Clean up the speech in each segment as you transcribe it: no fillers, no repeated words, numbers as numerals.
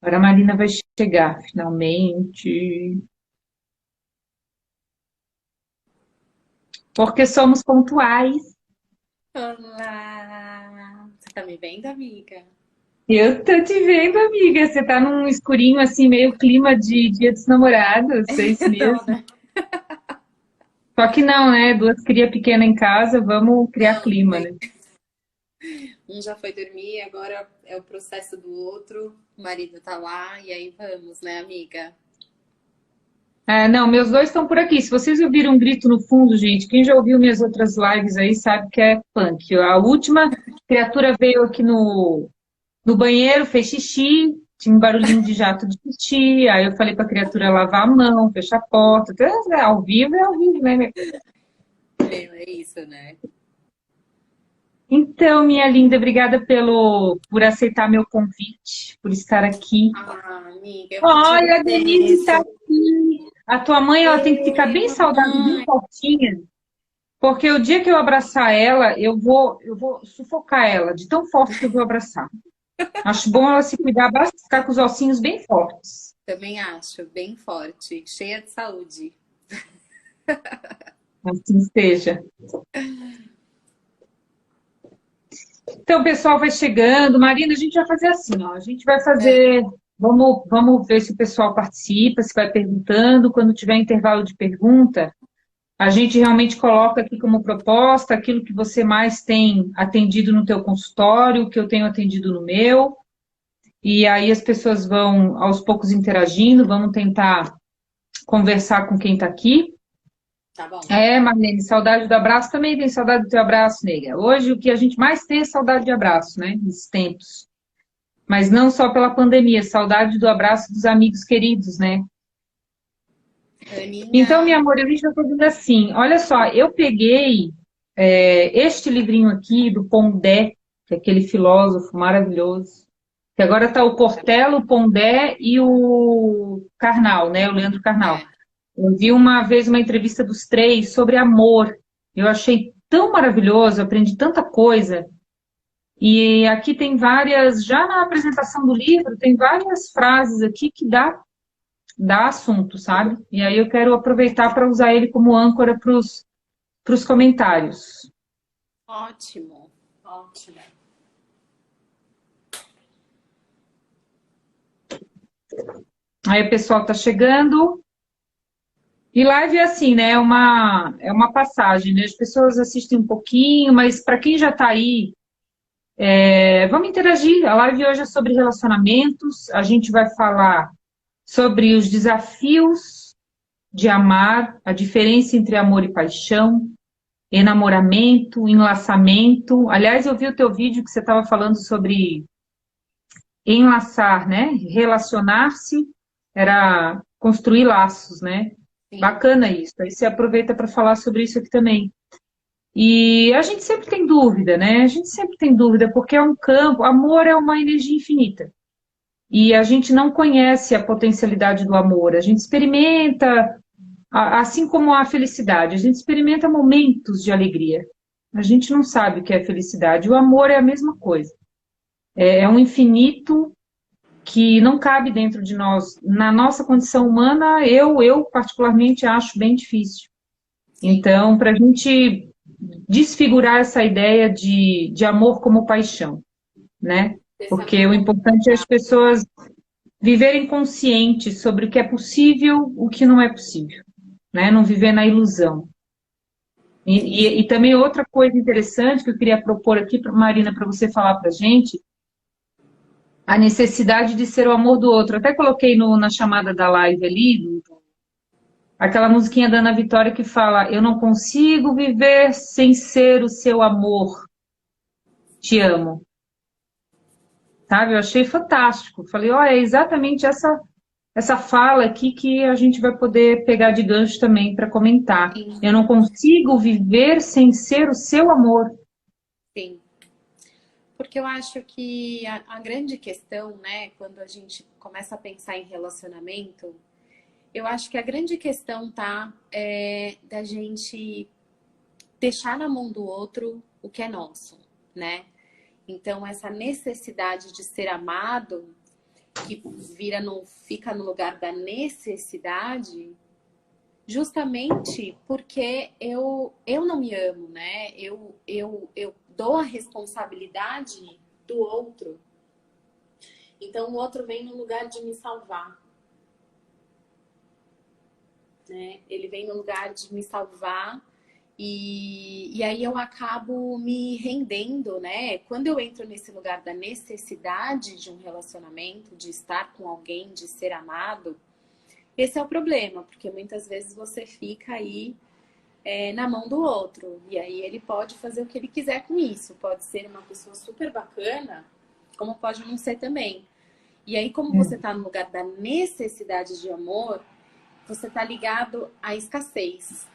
Agora a Marina vai chegar, finalmente. Porque somos pontuais. Olá! Você tá me vendo, amiga? Eu tô te vendo, amiga. Você tá num escurinho assim, meio clima de Dia dos Namorados, é isso Então, mesmo? né? Só que não, né? Duas cria pequena em casa, vamos criar Não, clima, tem. né? Um já foi dormir, agora é o processo do outro. O marido tá lá, e aí vamos, né, amiga? Ah, não, meus dois estão por aqui. Se vocês ouviram um grito no fundo, gente, quem já ouviu minhas outras lives aí sabe que é punk. A última criatura veio aqui no banheiro, fez xixi, tinha um barulhinho de jato de xixi. Aí eu falei para a criatura lavar a mão, fechar a porta. Então, é ao vivo, né? Meu, é isso, né? Então, minha linda, obrigada por aceitar meu convite, por estar aqui. Ah, amiga, eu que te Olha, a Denise está agradeço. aqui. A tua mãe, ela tem que ficar Ei, bem saudável, bem mamãe! fortinha, porque o dia que eu abraçar ela, eu vou sufocar ela, de tão forte que eu vou abraçar. Acho bom ela se cuidar, basta ficar com os ossinhos bem fortes. Também acho, bem forte, cheia de saúde. Assim seja. Então, o pessoal vai chegando. Marina, a gente vai fazer assim, ó. A gente vai É, fazer. Vamos ver se o pessoal participa, se vai perguntando. Quando tiver intervalo de pergunta, a gente realmente coloca aqui como proposta aquilo que você mais tem atendido no teu consultório, o que eu tenho atendido no meu. E aí as pessoas vão aos poucos interagindo, vamos tentar conversar com quem está aqui. tá bom. É, Marlene, saudade do abraço. Também tem saudade do teu abraço, nega. Hoje o que a gente mais tem é saudade de abraço, né? Nesses tempos. Mas não só pela pandemia, saudade do abraço dos amigos queridos, né? Então, Aninha, minha amor, a gente vai fazendo assim. Olha só, eu peguei este livrinho aqui do Pondé, que é aquele filósofo maravilhoso, que agora está o Cortella, o Pondé e o Karnal, né? O Leandro Carnal. é. Eu vi uma vez uma entrevista dos três sobre amor. Eu achei tão maravilhoso, aprendi tanta coisa. E aqui tem várias, já na apresentação do livro, tem várias frases aqui que dá assunto, sabe? E aí eu quero aproveitar para usar ele como âncora para os comentários. Ótimo, ótimo. Aí o pessoal está chegando. E live é assim, né? É uma passagem, né? As pessoas assistem um pouquinho, mas para quem já está aí, vamos interagir. A live hoje é sobre relacionamentos. A gente vai falar sobre os desafios de amar, a diferença entre amor e paixão, enamoramento, enlaçamento. Aliás, eu vi o teu vídeo que você estava falando sobre enlaçar, né? Relacionar-se era construir laços, né? Sim, Bacana isso. Aí você aproveita para falar sobre isso aqui também. E a gente sempre tem dúvida, né? A gente sempre tem dúvida, porque é um campo, amor é uma energia infinita. E a gente não conhece a potencialidade do amor. A gente experimenta, assim como a felicidade, a gente experimenta momentos de alegria. A gente não sabe o que é felicidade. O amor é a mesma coisa. É um infinito que não cabe dentro de nós. Na nossa condição humana, eu particularmente acho bem difícil. sim. Então, para a gente desfigurar essa ideia de amor como paixão, né? Porque o Desafio. importante é as pessoas viverem conscientes sobre o que é possível, o que não é possível, né? Não viver na ilusão. E também outra coisa interessante que eu queria propor aqui, Marina, para você falar para a gente, a necessidade de ser o amor do outro. Até coloquei na chamada da live ali, aquela musiquinha da Ana Vitória que fala: Eu não consigo viver sem ser o seu amor, te amo. Sabe? Eu achei fantástico. Falei: Olha, é exatamente essa fala aqui que a gente vai poder pegar de gancho também para comentar. Sim, Eu não consigo viver sem ser o seu amor. sim. Porque eu acho que a grande questão, né, quando a gente começa a pensar em relacionamento, eu acho que a grande questão tá da gente deixar na mão do outro o que é nosso, né? Então, essa necessidade de ser amado, que fica no lugar da necessidade, justamente porque eu não me amo, né? Eu dou a responsabilidade do outro. Então o outro vem no lugar de me salvar, né? Ele vem no lugar de me salvar e aí eu acabo me rendendo, né? Quando eu entro nesse lugar da necessidade de um relacionamento, de estar com alguém, de ser amado, esse é o problema, porque muitas vezes você fica aí na mão do outro. E aí ele pode fazer o que ele quiser com isso. Pode ser uma pessoa super bacana, como pode não ser também. E aí, como você está no lugar da necessidade de amor, você está ligado à escassez.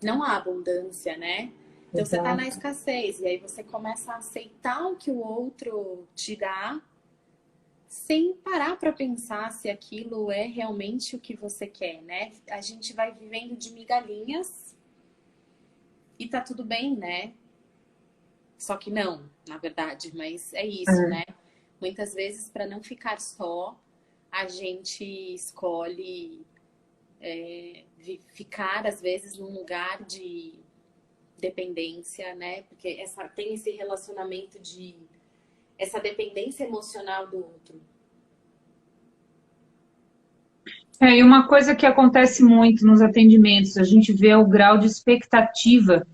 Não há abundância, né? Então você está na escassez. E aí você começa a aceitar o que o outro te dá, sem parar para pensar se aquilo é realmente o que você quer, né? A gente vai vivendo de migalhinhas e tá tudo bem, né? Só que não, na verdade, mas é isso, né? Muitas vezes, para não ficar só, a gente escolhe ficar, às vezes, num lugar de dependência, né? Porque tem esse relacionamento essa dependência emocional do outro. E uma coisa que acontece muito nos atendimentos, a gente vê o grau de expectativa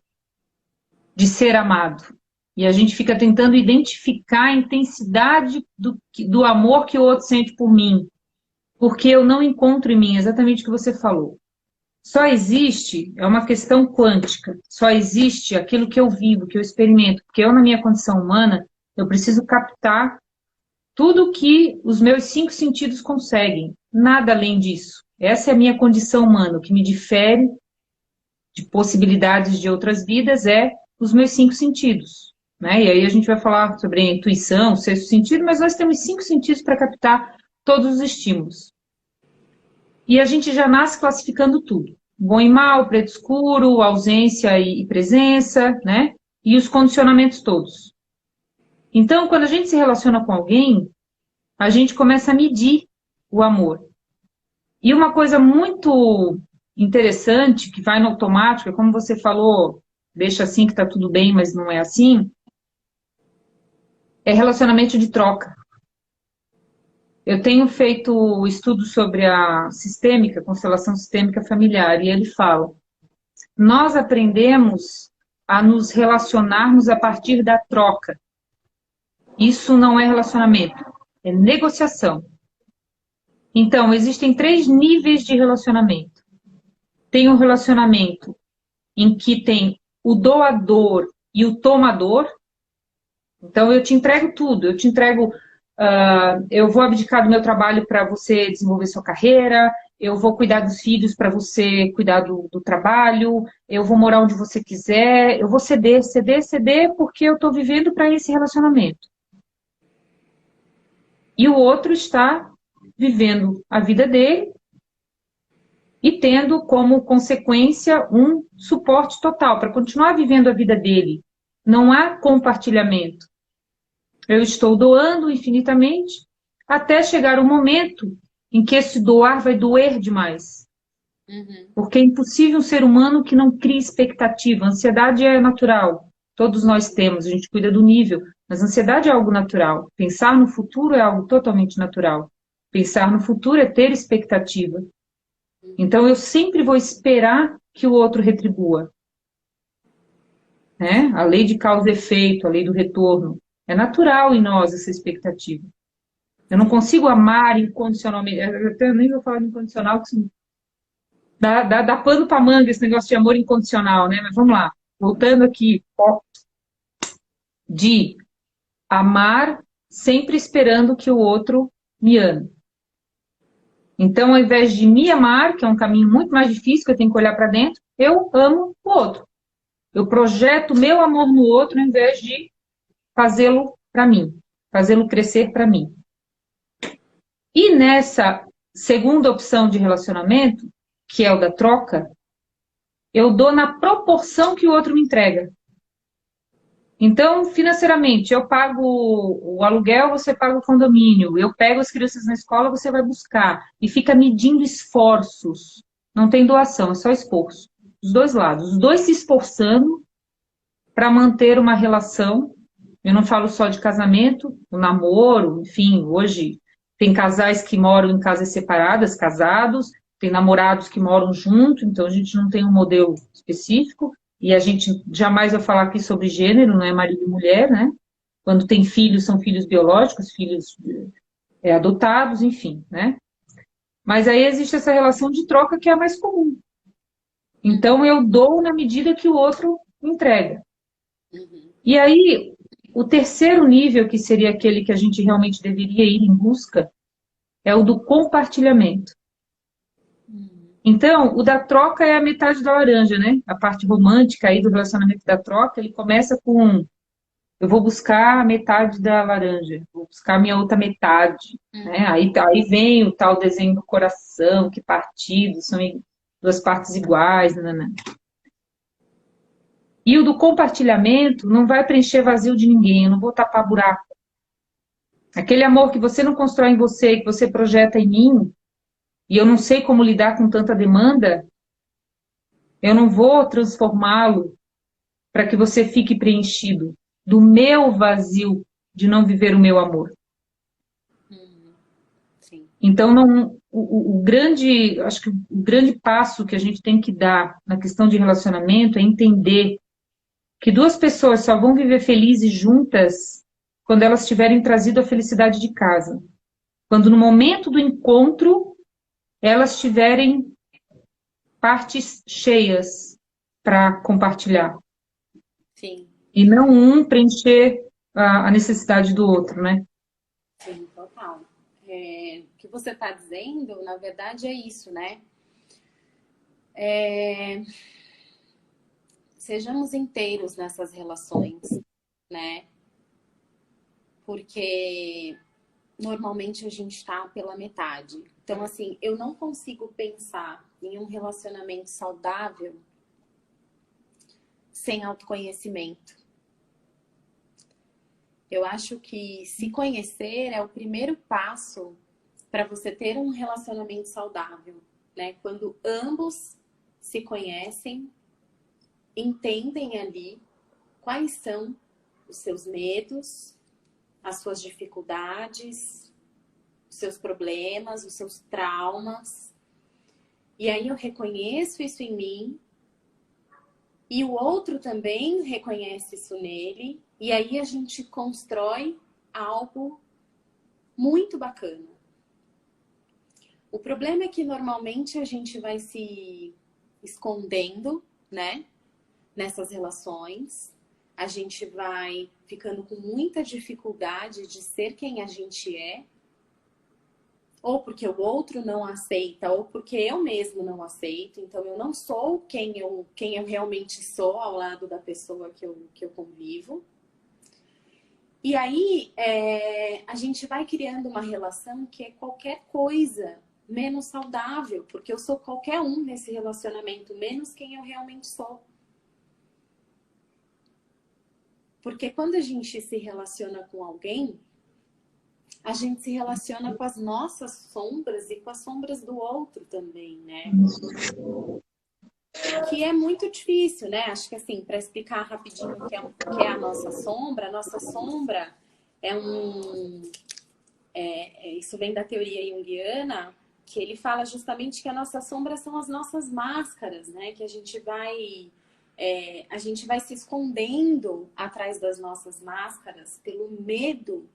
de ser amado. E a gente fica tentando identificar a intensidade do amor que o outro sente por mim. Porque eu não encontro em mim exatamente o que você falou. Só existe, é uma questão quântica, só existe aquilo que eu vivo, que eu experimento. Porque eu, na minha condição humana, eu preciso captar tudo que os meus 5 sentidos conseguem. Nada além disso. Essa é a minha condição humana. O que me difere de possibilidades de outras vidas é os meus 5 sentidos. Né? E aí a gente vai falar sobre a intuição, o sexto sentido, mas nós temos 5 sentidos para captar todos os estímulos. E a gente já nasce classificando tudo. Bom e mal, preto e escuro, ausência e presença, né? E os condicionamentos todos. Então, quando a gente se relaciona com alguém, a gente começa a medir o amor. E uma coisa muito interessante, que vai no automático, é como você falou, deixa assim que tá tudo bem, mas não é assim, é relacionamento de troca. Eu tenho feito estudos sobre a sistêmica, constelação sistêmica familiar, e ele fala, nós aprendemos a nos relacionarmos a partir da troca. Isso não é relacionamento, é negociação. Então, existem 3 níveis de relacionamento. Tem um relacionamento em que tem o doador e o tomador. Então, eu te entrego tudo. Eu te entrego, eu vou abdicar do meu trabalho para você desenvolver sua carreira, eu vou cuidar dos filhos para você cuidar do trabalho, eu vou morar onde você quiser, eu vou ceder, ceder, ceder, porque eu estou vivendo para esse relacionamento. E o outro está vivendo a vida dele e tendo como consequência um suporte total para continuar vivendo a vida dele. Não há compartilhamento. Eu estou doando infinitamente até chegar o momento em que esse doar vai doer demais. Porque é impossível um ser humano que não crie expectativa. A ansiedade é natural. Todos nós temos, a gente cuida do nível. Mas a ansiedade é algo natural. Pensar no futuro é algo totalmente natural. Pensar no futuro é ter expectativa. Então, eu sempre vou esperar que o outro retribua. Né? A lei de causa e efeito, a lei do retorno. É natural em nós essa expectativa. Eu não consigo amar incondicionalmente. Eu até nem vou falar de incondicional, porque dá pano para manga esse negócio de amor incondicional, né? Mas vamos lá. Voltando aqui. De amar sempre esperando que o outro me ame. Então, ao invés de me amar, que é um caminho muito mais difícil, que eu tenho que olhar para dentro, eu amo o outro. Eu projeto meu amor no outro, ao invés de fazê-lo para mim, fazê-lo crescer para mim. E nessa segunda opção de relacionamento, que é o da troca, eu dou na proporção que o outro me entrega. Então, financeiramente, eu pago o aluguel, você paga o condomínio, eu pego as crianças na escola, você vai buscar. E fica medindo esforços. Não tem doação, é só esforço. Dos dois lados. Os dois se esforçando para manter uma relação. Eu não falo só de casamento, o namoro, enfim, hoje tem casais que moram em casas separadas, casados, tem namorados que moram junto, então a gente não tem um modelo específico, e a gente jamais vai falar aqui sobre gênero, não é marido e mulher, né? Quando tem filhos, são filhos biológicos, filhos adotados, enfim, né? Mas aí existe essa relação de troca que é a mais comum. Então eu dou na medida que o outro entrega. Uhum. E aí, o terceiro nível, que seria aquele que a gente realmente deveria ir em busca, é o do compartilhamento. Então, o da troca é a metade da laranja, né? A parte romântica aí do relacionamento da troca, ele começa com eu vou buscar a metade da laranja, vou buscar a minha outra metade, né? Aí vem o tal desenho do coração, que partidos são duas partes iguais, né? E o do compartilhamento não vai preencher vazio de ninguém, eu não vou tapar buraco. Aquele amor que você não constrói em você, que você projeta em mim, e eu não sei como lidar com tanta demanda, eu não vou transformá-lo para que você fique preenchido do meu vazio de não viver o meu amor. Sim. Então, não, o grande, acho que o grande passo que a gente tem que dar na questão de relacionamento é entender que duas pessoas só vão viver felizes juntas quando elas tiverem trazido a felicidade de casa. Quando no momento do encontro elas tiverem partes cheias para compartilhar. Sim. E não um preencher a necessidade do outro, né? Sim, total. O que você está dizendo, na verdade, é isso, né? Sejamos inteiros nessas relações, né? Porque normalmente a gente está pela metade. Então, assim, eu não consigo pensar em um relacionamento saudável sem autoconhecimento. Eu acho que se conhecer é o primeiro passo para você ter um relacionamento saudável, né? Quando ambos se conhecem, entendem ali quais são os seus medos, as suas dificuldades, os seus problemas, os seus traumas. E aí eu reconheço isso em mim e o outro também reconhece isso nele. E aí a gente constrói algo muito bacana. O problema é que normalmente a gente vai se escondendo, né? Nessas relações. A gente vai ficando com muita dificuldade de ser quem a gente é. Ou porque o outro não aceita, ou porque eu mesmo não aceito. Então eu não sou quem eu realmente sou ao lado da pessoa que eu convivo. E aí a gente vai criando uma relação que é qualquer coisa menos saudável, porque eu sou qualquer um nesse relacionamento, menos quem eu realmente sou. Porque quando a gente se relaciona com alguém, a gente se relaciona com as nossas sombras e com as sombras do outro também, né? Que é muito difícil, né? Acho que assim, para explicar rapidinho o que é a nossa sombra é isso vem da teoria junguiana, que ele fala justamente que a nossa sombra são as nossas máscaras, né? Que a gente vai se escondendo atrás das nossas máscaras pelo medo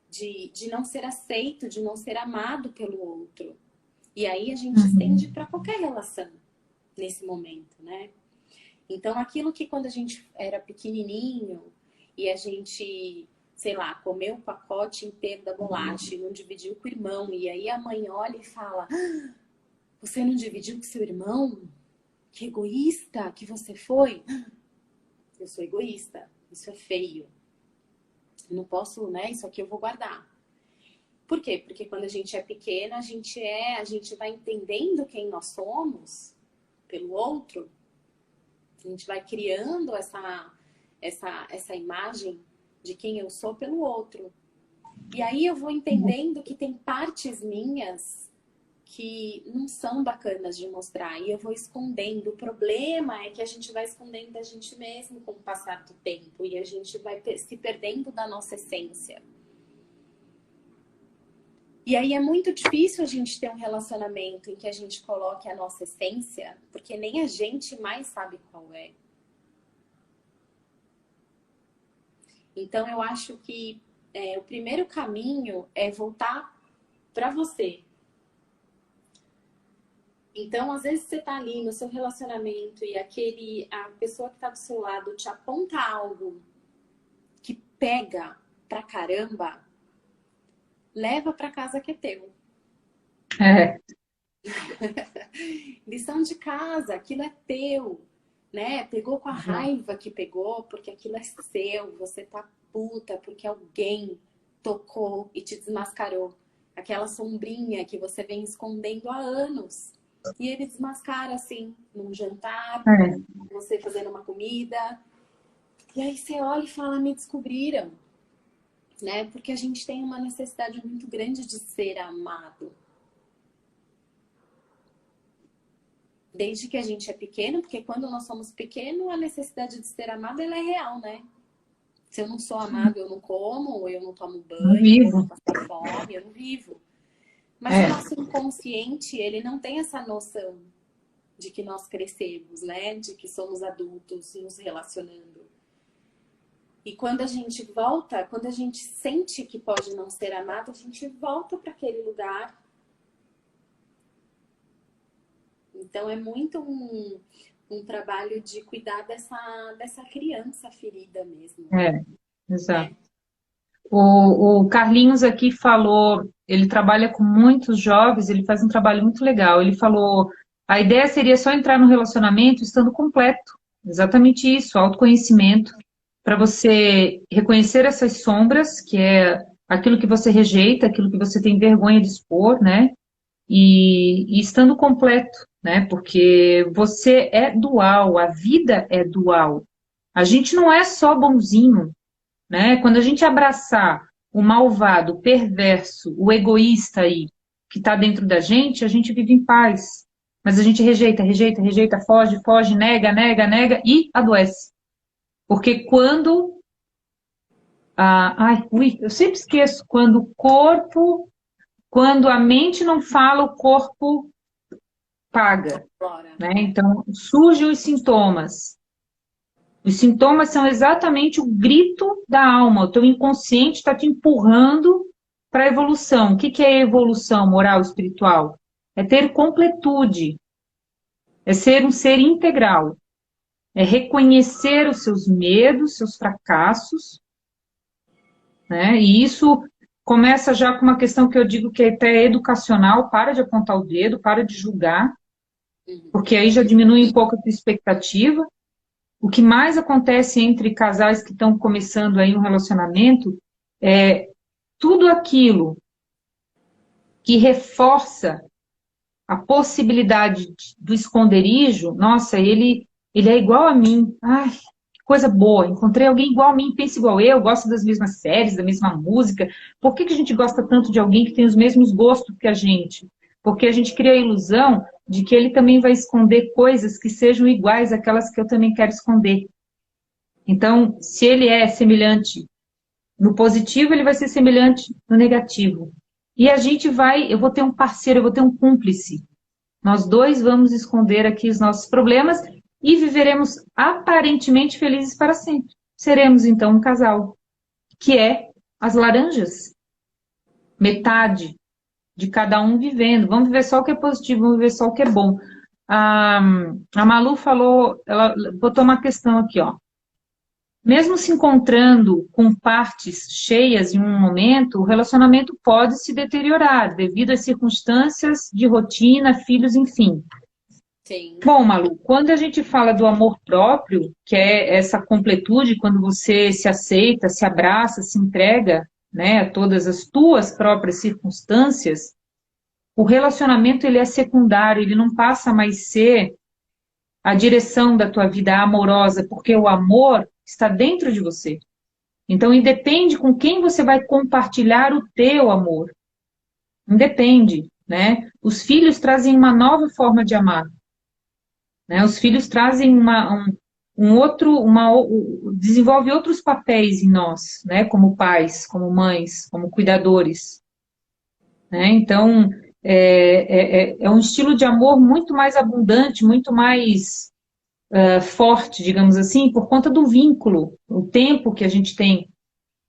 de não ser aceito, de não ser amado pelo outro. E aí a gente estende para qualquer relação nesse momento, né? Então, aquilo que quando a gente era pequenininho e a gente, sei lá, comeu o pacote inteiro da bolacha e não dividiu com o irmão, e aí a mãe olha e fala: ah, você não dividiu com seu irmão? Que egoísta que você foi! Eu sou egoísta, isso é feio. Eu não posso, né? Isso aqui eu vou guardar. Por quê? Porque quando a gente é pequena, a gente vai entendendo quem nós somos pelo outro. A gente vai criando essa imagem de quem eu sou pelo outro. E aí eu vou entendendo que tem partes minhas que não são bacanas de mostrar e eu vou escondendo. O problema é que a gente vai escondendo da gente mesmo com o passar do tempo e a gente vai se perdendo da nossa essência. E aí é muito difícil a gente ter um relacionamento em que a gente coloque a nossa essência, porque nem a gente mais sabe qual é. Então eu acho que o primeiro caminho é voltar para você. Então, às vezes você tá ali no seu relacionamento e a pessoa que tá do seu lado te aponta algo que pega pra caramba, leva pra casa que é teu. É. Lição de casa, aquilo é teu, né? Pegou com a raiva que pegou, porque aquilo é seu, você tá puta porque alguém tocou e te desmascarou. Aquela sombrinha que você vem escondendo há anos. E ele desmascara, assim, num jantar, você fazendo uma comida. E aí você olha e fala, me descobriram. Né? Porque a gente tem uma necessidade muito grande de ser amado. Desde que a gente é pequeno, porque quando nós somos pequenos, a necessidade de ser amado, ela é real, né? Se eu não sou amado, eu não como, eu não tomo banho, eu não passo fome, eu não vivo. Mas o nosso inconsciente, ele não tem essa noção de que nós crescemos, né? De que somos adultos nos relacionando. E quando a gente volta, quando a gente sente que pode não ser amado, a gente volta para aquele lugar. Então é muito um trabalho de cuidar dessa criança ferida mesmo. Exato. O Carlinhos aqui falou, ele trabalha com muitos jovens, ele faz um trabalho muito legal. Ele falou, a ideia seria só entrar no relacionamento estando completo. Exatamente isso, autoconhecimento, para você reconhecer essas sombras, que é aquilo que você rejeita, aquilo que você tem vergonha de expor, né? E estando completo, né? Porque você é dual, a vida é dual. A gente não é só bonzinho, né? Quando a gente abraçar o malvado, o perverso, o egoísta aí, que está dentro da gente, a gente vive em paz. Mas a gente rejeita, rejeita, rejeita, foge, foge, nega, nega, nega e adoece. Porque quando... eu sempre esqueço. Quando o corpo... Quando a mente não fala, o corpo paga. Né? Então, surgem os sintomas. Os sintomas são exatamente o grito da alma. O teu inconsciente está te empurrando para a evolução. O que é evolução moral espiritual? É ter completude. É ser um ser integral. É reconhecer os seus medos, seus fracassos. Né? E isso começa já com uma questão que eu digo que é até educacional. Para de apontar o dedo, para de julgar. Porque aí já diminui um pouco a tua expectativa. O que mais acontece entre casais que estão começando aí um relacionamento é tudo aquilo que reforça a possibilidade do esconderijo. Nossa, ele é igual a mim. Ai, que coisa boa, encontrei alguém igual a mim, pensa igual eu, gosta das mesmas séries, da mesma música. Por que a gente gosta tanto de alguém que tem os mesmos gostos que a gente? Porque a gente cria a ilusão de que ele também vai esconder coisas que sejam iguais àquelas que eu também quero esconder. Então, se ele é semelhante no positivo, ele vai ser semelhante no negativo. E a gente eu vou ter um parceiro, eu vou ter um cúmplice. Nós dois vamos esconder aqui os nossos problemas e viveremos aparentemente felizes para sempre. Seremos, então, um casal, que é as laranjas. Metade de cada um vivendo. Vamos viver só o que é positivo, vamos viver só o que é bom. A Malu falou, ela botou uma questão aqui, ó. Mesmo se encontrando com partes cheias em um momento, o relacionamento pode se deteriorar devido às circunstâncias de rotina, filhos, enfim. Sim. Bom, Malu, quando a gente fala do amor próprio, que é essa completude, quando você se aceita, se abraça, se entrega, né, a todas as tuas próprias circunstâncias, o relacionamento ele é secundário, ele não passa mais a ser a direção da tua vida amorosa, porque o amor está dentro de você. Então, independe com quem você vai compartilhar o teu amor. Independe, né? Os filhos trazem uma nova forma de amar, né? Os filhos trazem um outro, desenvolve outros papéis em nós, né? Como pais, como mães, como cuidadores, né? Então, é um estilo de amor muito mais abundante, muito mais forte, digamos assim, por conta do vínculo, o tempo que a gente tem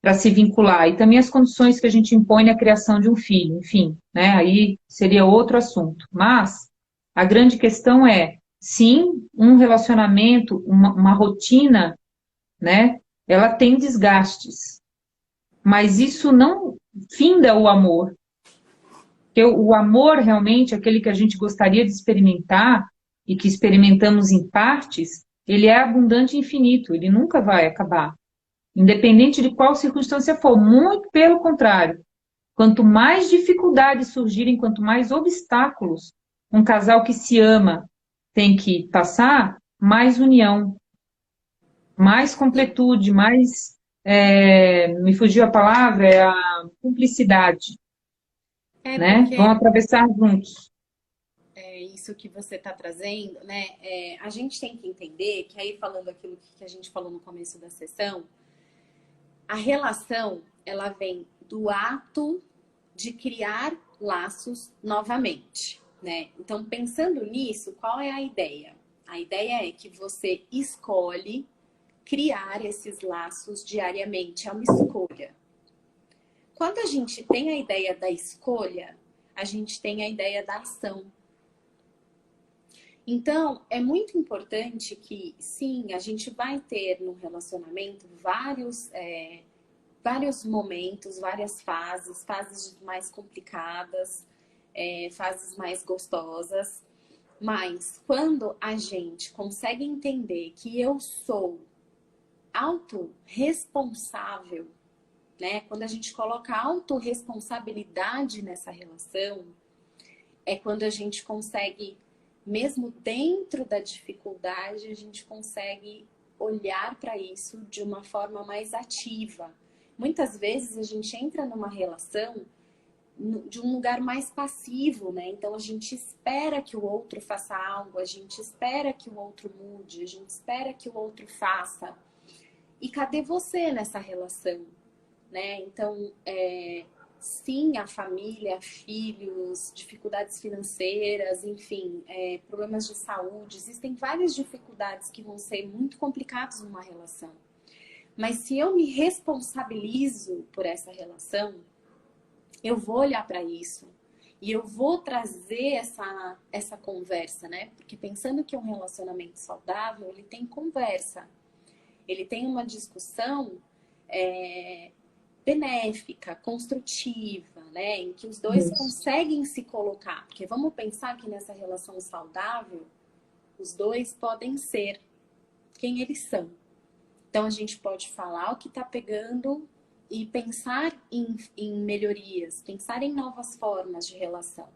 para se vincular e também as condições que a gente impõe na criação de um filho, enfim, né? Aí seria outro assunto. Mas a grande questão é, sim, um relacionamento, uma rotina, né? Ela tem desgastes, mas isso não finda o amor. Porque o amor realmente, aquele que a gente gostaria de experimentar e que experimentamos em partes, ele é abundante e infinito, ele nunca vai acabar. Independente de qual circunstância for, muito pelo contrário. Quanto mais dificuldades surgirem, quanto mais obstáculos um casal que se ama tem que passar, mais união, mais completude, mais, me fugiu a palavra, é a cumplicidade, É né? porque Vão atravessar juntos. isso que você está trazendo, né? A gente tem que entender que aí falando aquilo que a gente falou no começo da sessão, a relação ela vem do ato de criar laços novamente, né? Então, pensando nisso, qual é a ideia? A ideia é que você escolhe criar esses laços diariamente, é uma escolha. Quando a gente tem a ideia da escolha, a gente tem a ideia da ação. Então, é muito importante que, sim, a gente vai ter no relacionamento vários momentos, várias fases, fases mais complicadas, fases mais gostosas. Mas quando a gente consegue entender que eu sou autorresponsável, né? Quando a gente coloca autorresponsabilidade nessa relação, é quando a gente consegue, mesmo dentro da dificuldade, a gente consegue olhar para isso de uma forma mais ativa. Muitas vezes a gente entra numa relação de um lugar mais passivo, né? Então a gente espera que o outro faça algo, a gente espera que o outro mude, a gente espera que o outro faça. E cadê você nessa relação, né? Então, sim, a família, filhos, dificuldades financeiras, enfim, problemas de saúde, existem várias dificuldades que vão ser muito complicadas numa relação. Mas se eu me responsabilizo por essa relação, eu vou olhar para isso e eu vou trazer essa conversa, né? Porque pensando que um relacionamento saudável, ele tem conversa, ele tem uma discussão benéfica, construtiva, né? Em que os dois Isso. conseguem se colocar. Porque vamos pensar que nessa relação saudável, os dois podem ser quem eles são. Então a gente pode falar o que está pegando e pensar em melhorias, pensar em novas formas de relação.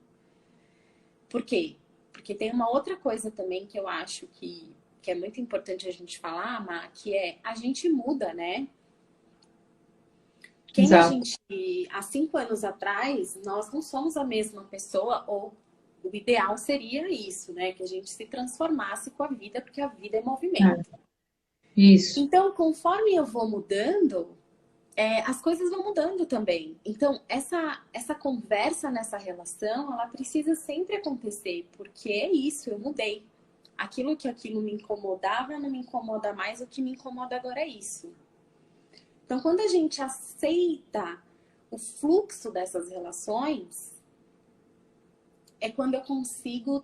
Por quê? Porque tem uma outra coisa também que eu acho que é muito importante a gente falar, Má, que é a gente muda, né? Quem a Exato. gente, há 5 anos atrás, nós não somos a mesma pessoa, ou o ideal seria isso, né? Que a gente se transformasse com a vida, porque a vida é É, movimento. isso. Então, conforme eu vou mudando, as coisas vão mudando também. Então, essa conversa nessa relação, ela precisa sempre acontecer, porque é isso, eu mudei. Aquilo me incomodava, não me incomoda mais, o que me incomoda agora é isso. Então, quando a gente aceita o fluxo dessas relações, é quando eu consigo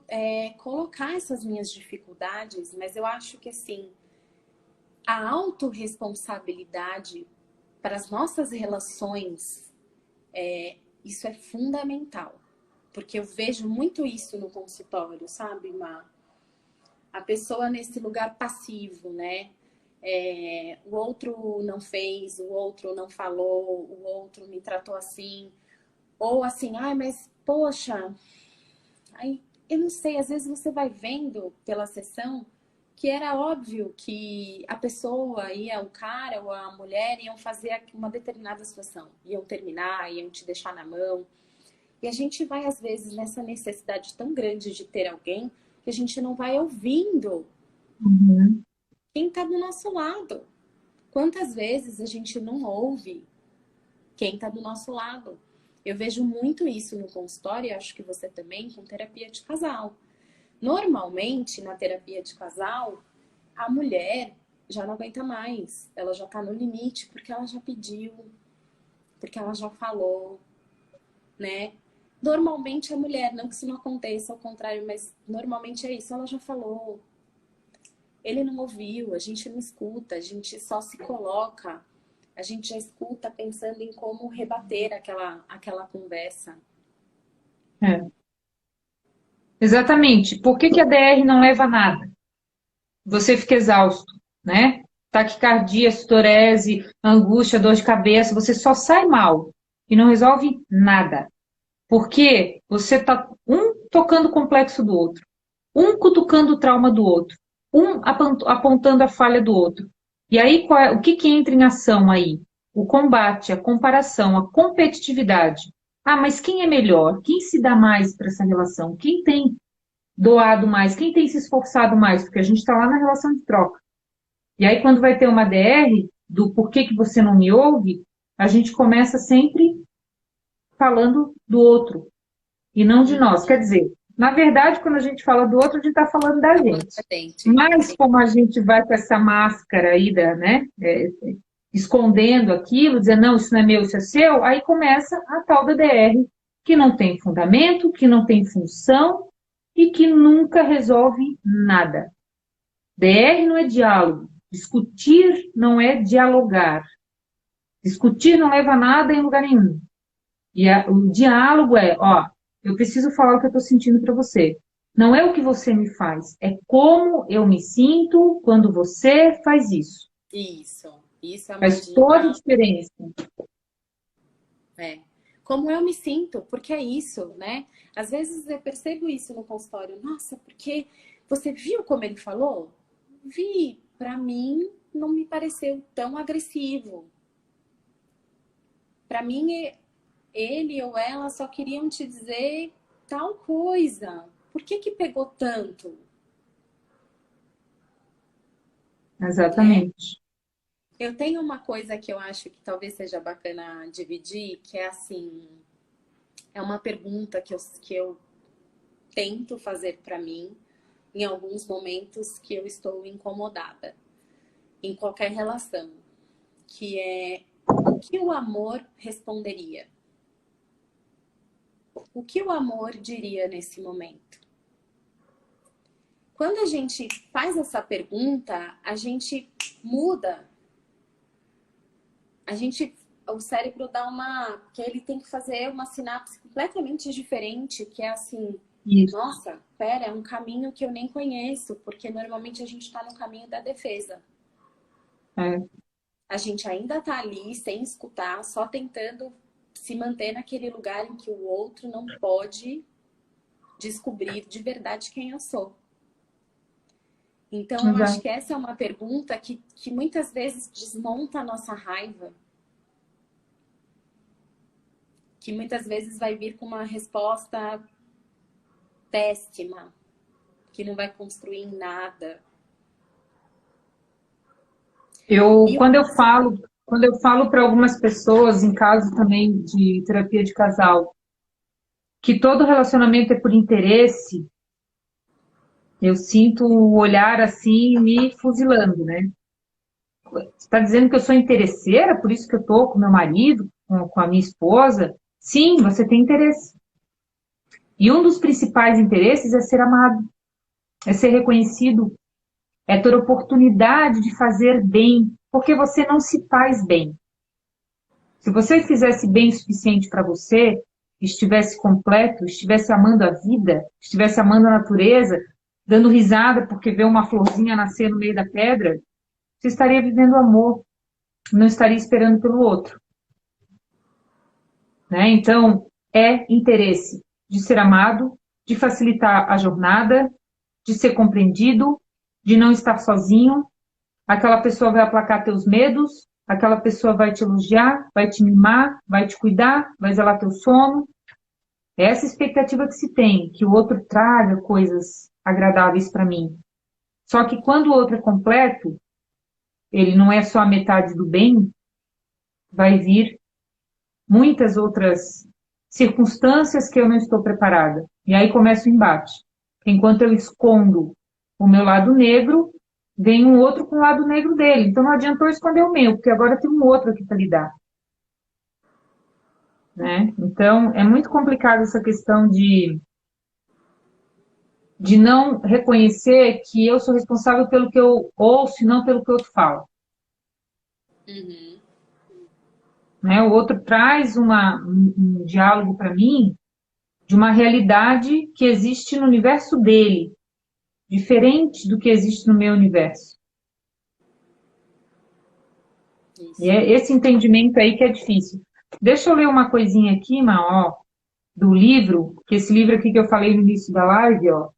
colocar essas minhas dificuldades, mas eu acho que assim, a autorresponsabilidade para as nossas relações, isso é fundamental. Porque eu vejo muito isso no consultório, sabe, Má? A pessoa nesse lugar passivo, né? O outro não fez, o outro não falou, o outro me tratou assim. Ou assim, ai, mas poxa, aí, eu não sei, às vezes você vai vendo pela sessão que era óbvio que a pessoa ia, o cara ou a mulher iam fazer uma determinada situação, iam terminar, iam te deixar na mão. E a gente vai, às vezes, nessa necessidade tão grande de ter alguém, que a gente não vai ouvindo Uhum. quem está do nosso lado. Quantas vezes a gente não ouve quem está do nosso lado? Eu vejo muito isso no consultório, acho que você também, com terapia de casal. Normalmente, na terapia de casal, a mulher já não aguenta mais. Ela já está no limite porque ela já pediu, porque ela já falou, né? Normalmente a mulher, não que isso não aconteça, ao contrário, mas normalmente é isso, ela já falou. Ele não ouviu, a gente não escuta, a gente só se coloca, a gente já escuta pensando em como rebater aquela conversa. É. Exatamente. Por que que a DR não leva a nada? Você fica exausto, né? Taquicardia, sudorese, angústia, dor de cabeça, você só sai mal e não resolve nada. Porque você está um tocando o complexo do outro, um cutucando o trauma do outro, um apontando a falha do outro. E aí, o que que entra em ação aí? O combate, a comparação, a competitividade. Ah, mas quem é melhor? Quem se dá mais para essa relação? Quem tem doado mais? Quem tem se esforçado mais? Porque a gente está lá na relação de troca. E aí, quando vai ter uma DR do porquê que você não me ouve, a gente começa sempre falando do outro e não de nós. Quer dizer, na verdade, quando a gente fala do outro, a gente está falando da gente. Mas como a gente vai com essa máscara aí, né, escondendo aquilo, dizendo, não, isso não é meu, isso é seu, aí começa a tal da DR, que não tem fundamento, que não tem função e que nunca resolve nada. DR não é diálogo. Discutir não é dialogar. Discutir não leva a nada em lugar nenhum. E o diálogo é, ó, eu preciso falar o que eu estou sentindo para você. Não é o que você me faz, é como eu me sinto quando você faz isso. Isso é uma Faz toda a dica. diferença. É. Como eu me sinto, porque é isso, né? Às vezes eu percebo isso no consultório. Nossa, porque você viu como ele falou? Vi. Para mim, não me pareceu tão agressivo. Para mim, ele ou ela só queriam te dizer tal coisa. Por que que pegou tanto? Né? Exatamente. Eu tenho uma coisa que eu acho que talvez seja bacana dividir, que é assim, é uma pergunta que eu tento fazer para mim em alguns momentos que eu estou incomodada, em qualquer relação, que é o que o amor responderia? O que o amor diria nesse momento? Quando a gente faz essa pergunta, a gente muda. O cérebro dá que ele tem que fazer uma sinapse completamente diferente, que é assim, Isso. nossa, pera, é um caminho que eu nem conheço, porque normalmente a gente está no caminho da defesa. É. A gente ainda está ali sem escutar, só tentando se manter naquele lugar em que o outro não pode descobrir de verdade quem eu sou. Então, eu acho Exato. que essa é uma pergunta que muitas vezes desmonta a nossa raiva, que muitas vezes vai vir com uma resposta péssima, que não vai construir em nada. Quando eu falo para algumas pessoas, em caso também de terapia de casal, que todo relacionamento é por interesse, eu sinto o olhar assim me fuzilando, né? Você está dizendo que eu sou interesseira, por isso que eu estou com meu marido, com a minha esposa? Sim, você tem interesse. E um dos principais interesses é ser amado, é ser reconhecido, é ter oportunidade de fazer bem, porque você não se faz bem. Se você fizesse bem o suficiente para você, estivesse completo, estivesse amando a vida, estivesse amando a natureza, dando risada porque vê uma florzinha nascer no meio da pedra, você estaria vivendo amor, não estaria esperando pelo outro. Né? Então, é interesse de ser amado, de facilitar a jornada, de ser compreendido de não estar sozinho, aquela pessoa vai aplacar teus medos, aquela pessoa vai te elogiar, vai te mimar, vai te cuidar, vai zelar teu sono. É essa expectativa que se tem, que o outro traga coisas agradáveis para mim. Só que quando o outro é completo, ele não é só a metade do bem, vai vir muitas outras circunstâncias que eu não estou preparada. E aí começa o embate. Enquanto eu escondo o meu lado negro, vem um outro com o lado negro dele. Então não adiantou esconder o meu, porque agora tem um outro aqui para lidar. Né? Então é muito complicado essa questão de não reconhecer que eu sou responsável pelo que eu ouço e não pelo que o outro fala. Uhum. Né? O outro traz um diálogo para mim de uma realidade que existe no universo dele, diferente do que existe no meu universo. E Isso. é esse entendimento aí que é difícil. Deixa eu ler uma coisinha aqui, ó, do livro, que esse livro aqui que eu falei no início da live, ó,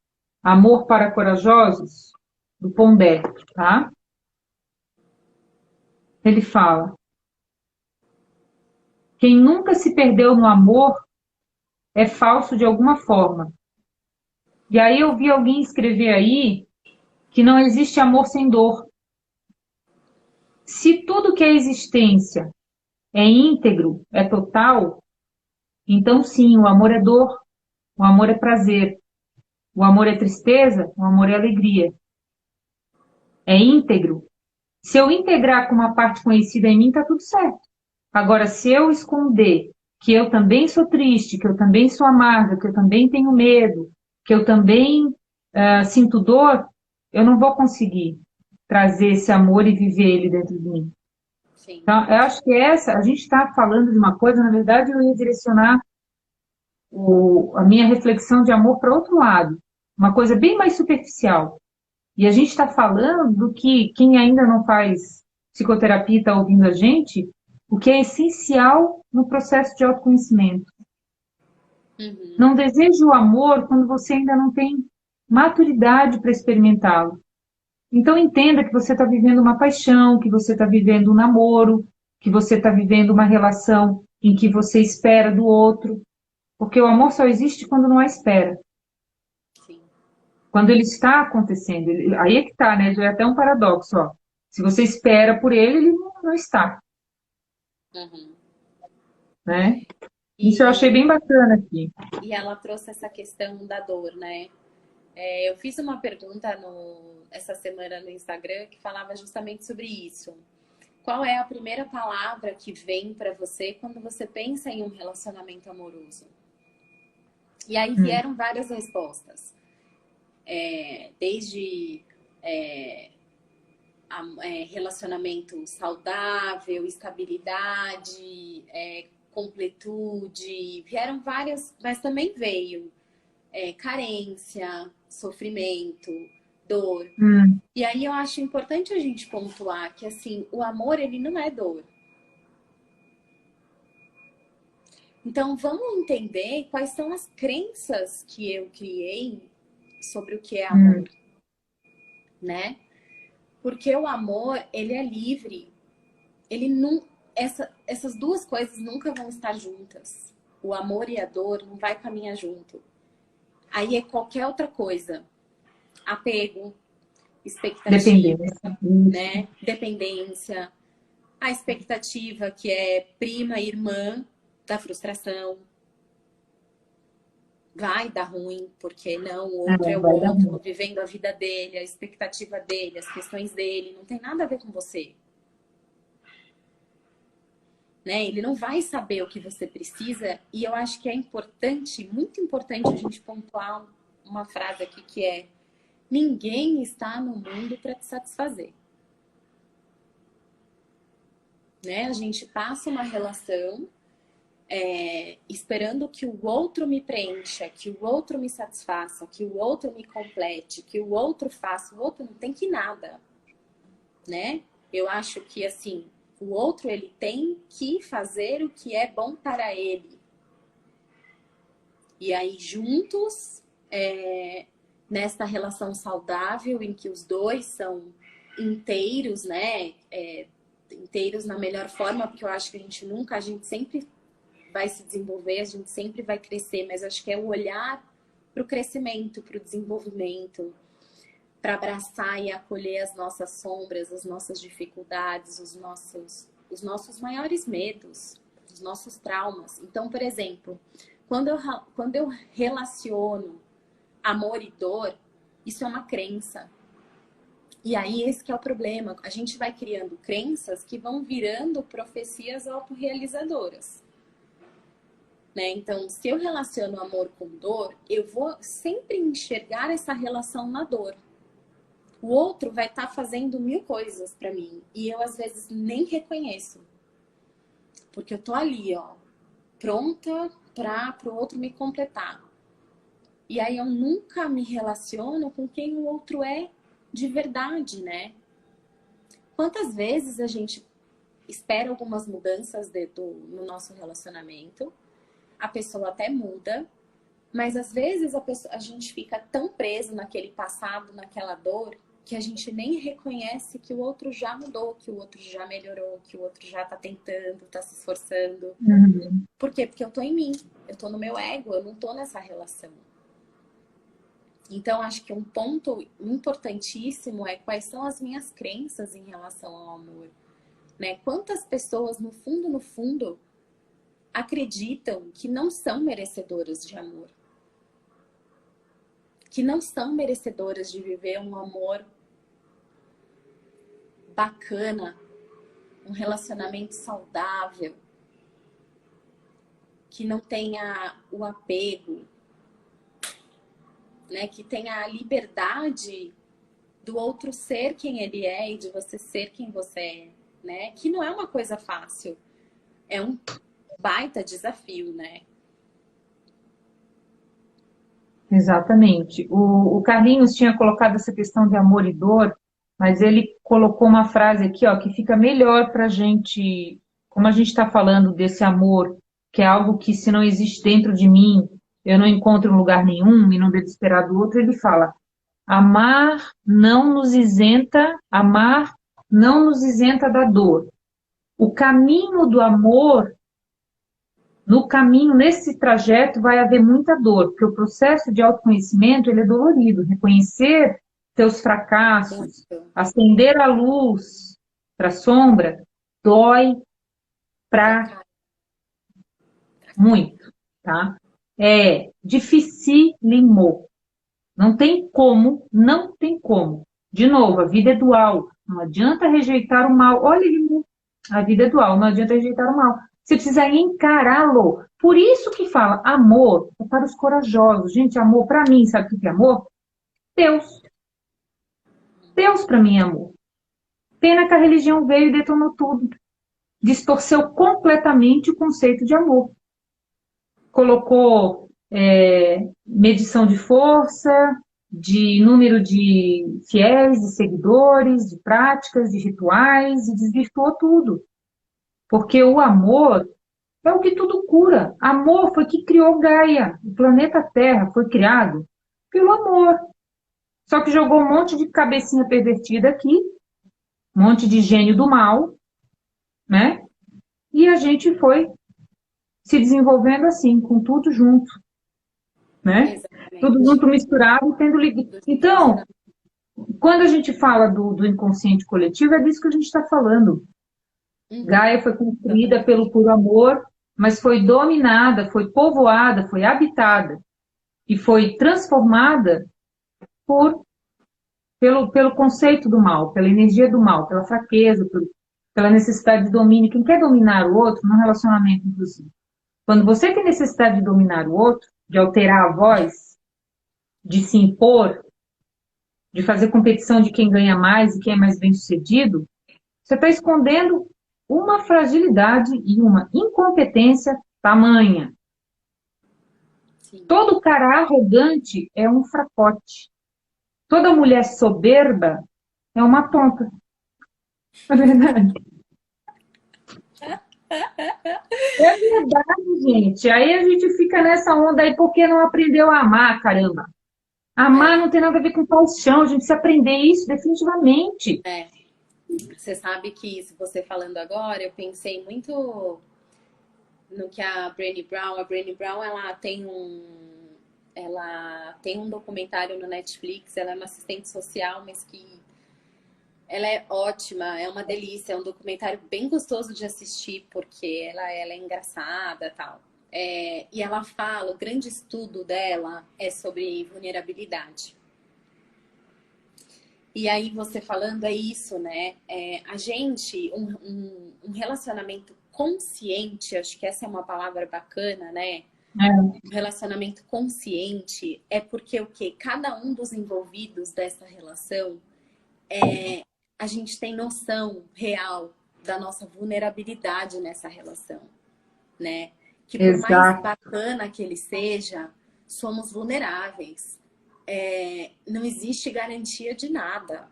Amor para Corajosos, do Pondé, tá? Ele fala: quem nunca se perdeu no amor é falso de alguma forma. E aí eu vi alguém escrever aí que não existe amor sem dor. Se tudo que é existência é íntegro, é total, então sim, o amor é dor, o amor é prazer, o amor é tristeza, o amor é alegria. É íntegro. Se eu integrar com uma parte conhecida em mim, tá tudo certo. Agora, se eu esconder que eu também sou triste, que eu também sou amarga, que eu também tenho medo, que eu também sinto dor, eu não vou conseguir trazer esse amor e viver ele dentro de mim. Sim. Então, eu acho que a gente está falando de uma coisa, na verdade, eu ia direcionar a minha reflexão de amor para outro lado, uma coisa bem mais superficial. E a gente está falando do que quem ainda não faz psicoterapia está ouvindo a gente, o que é essencial no processo de autoconhecimento. Uhum. Não deseje o amor quando você ainda não tem maturidade para experimentá-lo. Então entenda que você está vivendo uma paixão, que você está vivendo um namoro, que você está vivendo uma relação em que você espera do outro, porque o amor só existe quando não há espera. Sim. Quando ele está acontecendo, aí é que está, né? Já é até um paradoxo, ó. Se você espera por ele, ele não está, Uhum. né? Isso eu achei E, bem bacana aqui. e ela trouxe essa questão da dor, né? É, eu fiz uma pergunta essa semana no Instagram que falava justamente sobre isso. Qual é a primeira palavra que vem para você quando você pensa em um relacionamento amoroso? E aí Hum, vieram várias respostas. Desde relacionamento saudável, estabilidade, completude, vieram várias, mas também veio carência, sofrimento, dor. hum, E aí eu acho importante a gente pontuar que assim, o amor ele não é dor. Então vamos entender quais são as crenças que eu criei sobre o que é hum, amor, né? Porque o amor, ele é livre. Ele não, essas duas coisas nunca vão estar juntas. O amor e a dor não vai caminhar junto. Aí é qualquer outra coisa. Apego, expectativa, dependência. Isso. né? Dependência. A expectativa que é prima, irmã da frustração. Vai dar ruim, porque não, o É, outro é o vai dar outro, ruim. vivendo a vida dele, a expectativa dele, as questões dele, não tem nada a ver com você. Né? Ele não vai saber o que você precisa, e eu acho que é importante, muito importante a gente pontuar uma frase aqui que é: ninguém está no mundo para te satisfazer. Né? A gente passa uma relação esperando que o outro me preencha, que o outro me satisfaça, que o outro me complete, que o outro faça, o outro não tem que nada, né? Eu acho que assim, o outro ele tem que fazer o que é bom para ele. E aí juntos nesta relação saudável em que os dois são inteiros, né? Inteiros na melhor forma, porque eu acho que a gente sempre vai se desenvolver, a gente sempre vai crescer, mas acho que é o olhar para o crescimento, para o desenvolvimento, para abraçar e acolher as nossas sombras, as nossas dificuldades, os nossos maiores medos, os nossos traumas. Então, por exemplo, quando eu relaciono amor e dor, isso é uma crença. E aí esse que é o problema. A gente vai criando crenças que vão virando profecias autorrealizadoras. Né? Então, se eu relaciono amor com dor, eu vou sempre enxergar essa relação na dor. O outro vai estar fazendo 1000 coisas para mim e eu às vezes nem reconheço. Porque eu tô ali, ó, pronta para o outro me completar. E aí eu nunca me relaciono com quem o outro é de verdade, né? Quantas vezes a gente espera algumas mudanças no nosso relacionamento, a pessoa até muda, mas às vezes a gente fica tão preso naquele passado, naquela dor, que a gente nem reconhece que o outro já mudou, que o outro já melhorou, que o outro já tá tentando, tá se esforçando. Uhum. Por quê? Porque eu tô em mim, eu tô no meu ego, eu não tô nessa relação. Então, acho que um ponto importantíssimo é quais são as minhas crenças em relação ao amor. Né? Quantas pessoas, no fundo, acreditam que não são merecedoras de amor? Que não são merecedoras de viver um amor bacana, um relacionamento saudável, que não tenha o apego, né? Que tenha a liberdade do outro ser quem ele é e de você ser quem você é, né? Que não é uma coisa fácil, é um baita desafio, né? Exatamente. O Carlinhos tinha colocado essa questão de amor e dor, mas ele colocou uma frase aqui, ó, que fica melhor para a gente, como a gente está falando desse amor, que é algo que se não existe dentro de mim, eu não encontro em lugar nenhum e não devo esperar do outro, ele fala, amar não nos isenta da dor. O caminho do amor, no caminho, nesse trajeto, vai haver muita dor, porque o processo de autoconhecimento, ele é dolorido. Reconhecer seus fracassos, Muito. acender a luz para a sombra, dói para muito, tá? É dificílimo. Não tem como, não tem como. De novo, a vida é dual. Não adianta rejeitar o mal. Olha, a vida é dual, não adianta rejeitar o mal. Você precisa encará-lo. Por isso que fala, amor é para os corajosos. Gente, amor para mim, sabe o que é amor? Deus. Deus para mim é amor. Pena que a religião veio e detonou tudo. Distorceu completamente o conceito de amor. Colocou medição de força, de número de fiéis, de seguidores, de práticas, de rituais, e desvirtuou tudo. Porque o amor é o que tudo cura. Amor foi que criou Gaia. O planeta Terra foi criado pelo amor. Só que jogou um monte de cabecinha pervertida aqui, um monte de gênio do mal, né? E a gente foi se desenvolvendo assim, com tudo junto, né? Tudo Exatamente. junto misturado, tendo ligado. Então, quando a gente fala do inconsciente coletivo, é disso que a gente está falando. Gaia foi construída pelo puro amor, mas foi dominada, foi povoada, foi habitada e foi transformada pelo conceito do mal, pela energia do mal, pela fraqueza, pela necessidade de domínio. Quem quer dominar o outro, num relacionamento, inclusive. Quando você tem necessidade de dominar o outro, de alterar a voz, de se impor, de fazer competição de quem ganha mais e quem é mais bem-sucedido, você está escondendo uma fragilidade e uma incompetência tamanha. Sim. Todo cara arrogante é um fracote. Toda mulher soberba é uma tonta. É verdade. É verdade, gente. Aí a gente fica nessa onda aí porque não aprendeu a amar, caramba. Amar não tem nada a ver com paixão, a gente precisa aprender isso definitivamente. Você sabe que, se você falando agora, eu pensei muito no que a Brené Brown, ela tem um documentário no Netflix, ela é uma assistente social, mas que ela é ótima, é uma delícia, é um documentário bem gostoso de assistir, porque ela é engraçada e tal. E ela fala, o grande estudo dela é sobre vulnerabilidade. E aí você falando é isso, né? A gente, um relacionamento consciente, acho que essa é uma palavra bacana, né? Um relacionamento consciente é porque o quê? Cada um dos envolvidos dessa relação, a gente tem noção real da nossa vulnerabilidade nessa relação, né? Que por mais bacana que ele seja, somos vulneráveis. Não existe garantia de nada.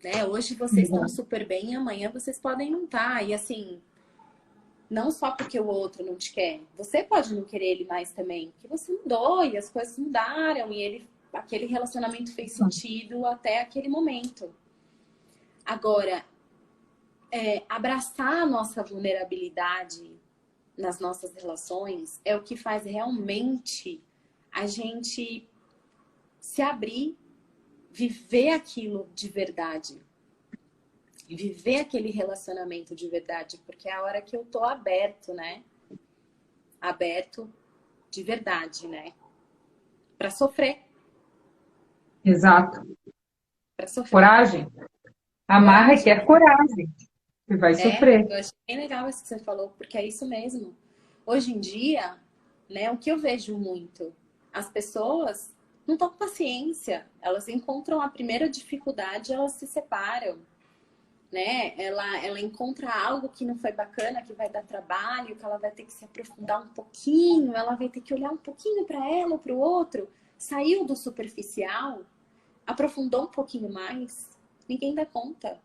Né? Hoje vocês estão super bem, amanhã vocês podem não estar. E assim, não só porque o outro não te quer. Você pode não querer ele mais também. Porque você mudou e as coisas mudaram. E aquele relacionamento fez sentido até aquele momento. Agora, abraçar a nossa vulnerabilidade nas nossas relações é o que faz realmente a gente se abrir, viver aquilo de verdade. Viver aquele relacionamento de verdade. Porque é a hora que eu tô aberto, né? Aberto de verdade, né? Pra sofrer. Exato. Pra sofrer. Coragem. Amar requer coragem. Você vai sofrer. Eu achei bem legal isso que você falou, porque é isso mesmo. Hoje em dia, né, o que eu vejo muito, as pessoas não estão com paciência. Elas encontram a primeira dificuldade, elas se separam. Né? Ela encontra algo que não foi bacana, que vai dar trabalho, que ela vai ter que se aprofundar um pouquinho, ela vai ter que olhar um pouquinho para ela ou para o outro. Saiu do superficial, aprofundou um pouquinho mais, ninguém dá conta.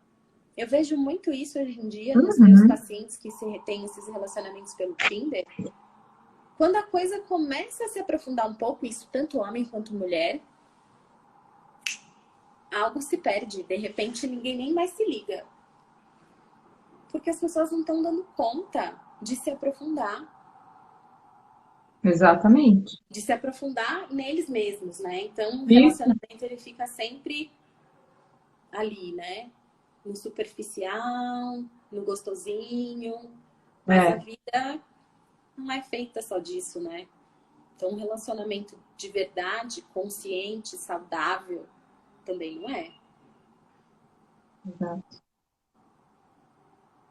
Eu vejo muito isso hoje em dia nos meus pacientes que têm esses relacionamentos pelo Tinder. Quando a coisa começa a se aprofundar um pouco, isso tanto homem quanto mulher, algo se perde. De repente, ninguém nem mais se liga. Porque as pessoas não estão dando conta de se aprofundar. Exatamente. De se aprofundar neles mesmos, né? Então, o relacionamento, ele fica sempre ali, né? No superficial, no gostosinho. Mas a vida não é feita só disso, né? Então, um relacionamento de verdade, consciente, saudável, também não é. Exato.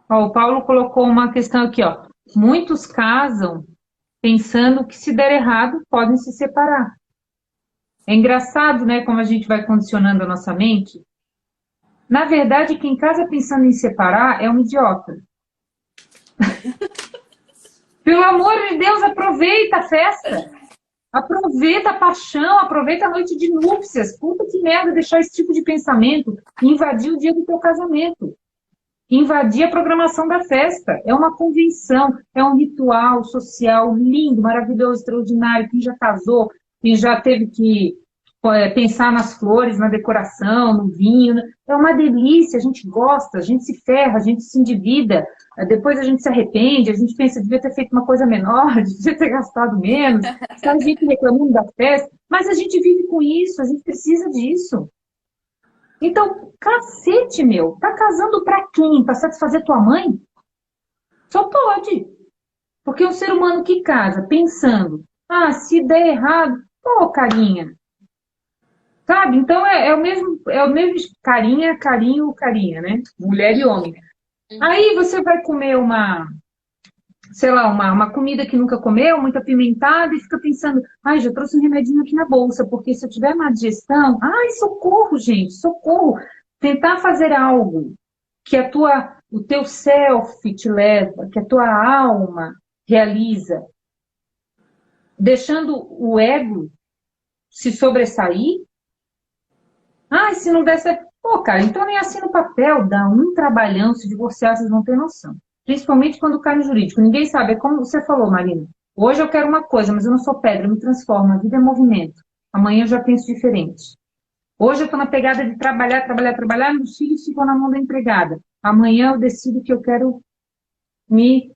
Ó, o Paulo colocou uma questão aqui, ó. Muitos casam pensando que se der errado, podem se separar. É engraçado, né, como a gente vai condicionando a nossa mente. Na verdade, quem casa pensando em separar é um idiota. Pelo amor de Deus, aproveita a festa. Aproveita a paixão, aproveita a noite de núpcias. Puta que merda deixar esse tipo de pensamento invadir o dia do teu casamento. Invadir a programação da festa. É uma convenção, é um ritual social lindo, maravilhoso, extraordinário. Quem já casou, quem já teve que pensar nas flores, na decoração, no vinho. É uma delícia, a gente gosta, a gente se ferra, a gente se endivida. Depois a gente se arrepende, a gente pensa, devia ter feito uma coisa menor, devia ter gastado menos. Está a gente reclamando da festa, mas a gente vive com isso, a gente precisa disso. Então, cacete, meu, tá casando pra quem? Pra satisfazer tua mãe? Só pode. Porque um ser humano que casa pensando, se der errado, pô, carinha. Sabe? Então é o mesmo carinha, carinho, carinha, né? Mulher e homem. Aí você vai comer uma comida que nunca comeu, muito apimentada, e fica pensando, já trouxe um remedinho aqui na bolsa, porque se eu tiver má digestão, socorro, gente, socorro. Tentar fazer algo que o teu self te leva, que a tua alma realiza, deixando o ego se sobressair. Se não der certo, cara, então nem assina o papel, dá um trabalhão, se divorciar, vocês não têm noção. Principalmente quando cai no jurídico. Ninguém sabe, é como você falou, Marina. Hoje eu quero uma coisa, mas eu não sou pedra, eu me transformo. A vida é movimento. Amanhã eu já penso diferente. Hoje eu estou na pegada de trabalhar, trabalhar, trabalhar, meus filhos ficam na mão da empregada. Amanhã eu decido que eu quero me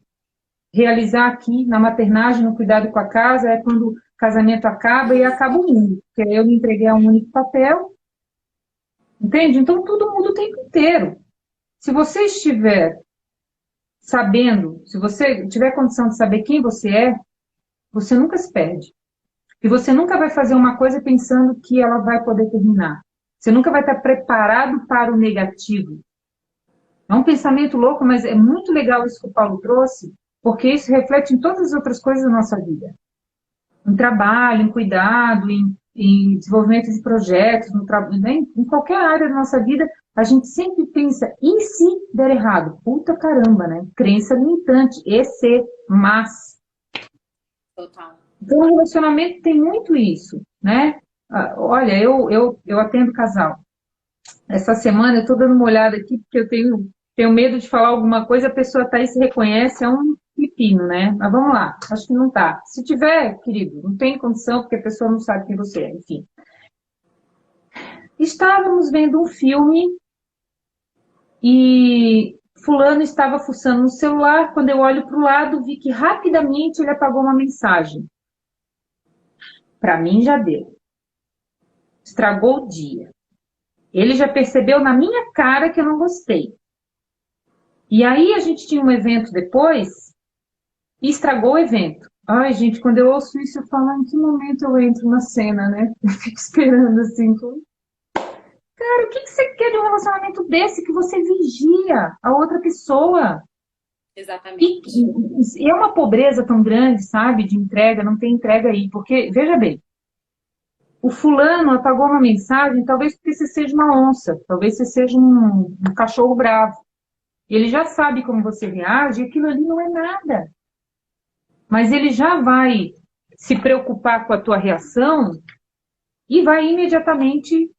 realizar aqui na maternagem, no cuidado com a casa, é quando o casamento acaba e acaba o mundo. Porque eu me entreguei a um único papel, entende? Então tudo muda o tempo inteiro. Se você estiver sabendo, se você tiver condição de saber quem você é, você nunca se perde. E você nunca vai fazer uma coisa pensando que ela vai poder terminar. Você nunca vai estar preparado para o negativo. É um pensamento louco, mas é muito legal isso que o Paulo trouxe, porque isso reflete em todas as outras coisas da nossa vida. Em trabalho, em cuidado, em desenvolvimento de projetos, em qualquer área da nossa vida, a gente sempre pensa, e se der errado? Puta caramba, né? Crença limitante, e se, mas. Total. Então, o relacionamento tem muito isso, né? Olha, eu atendo casal. Essa semana eu estou dando uma olhada aqui, porque eu tenho medo de falar alguma coisa, a pessoa está aí se reconhece, é um pepino, né? Mas vamos lá, acho que não tá. Se tiver, querido, não tem condição, porque a pessoa não sabe quem você é, enfim. Estávamos vendo um filme e fulano estava fuçando no celular, quando eu olho para o lado, vi que rapidamente ele apagou uma mensagem. Para mim já deu. Estragou o dia. Ele já percebeu na minha cara que eu não gostei. E aí a gente tinha um evento depois e estragou o evento. Ai, gente, quando eu ouço isso, eu falo, em que momento eu entro na cena, né? Eu fico esperando assim. Cara, o que você quer de um relacionamento desse que você vigia a outra pessoa? Exatamente. E é uma pobreza tão grande, sabe? De entrega, não tem entrega aí. Porque, veja bem, o fulano apagou uma mensagem, talvez porque você seja uma onça, talvez você seja um cachorro bravo. Ele já sabe como você reage, e aquilo ali não é nada. Mas ele já vai se preocupar com a tua reação e vai imediatamente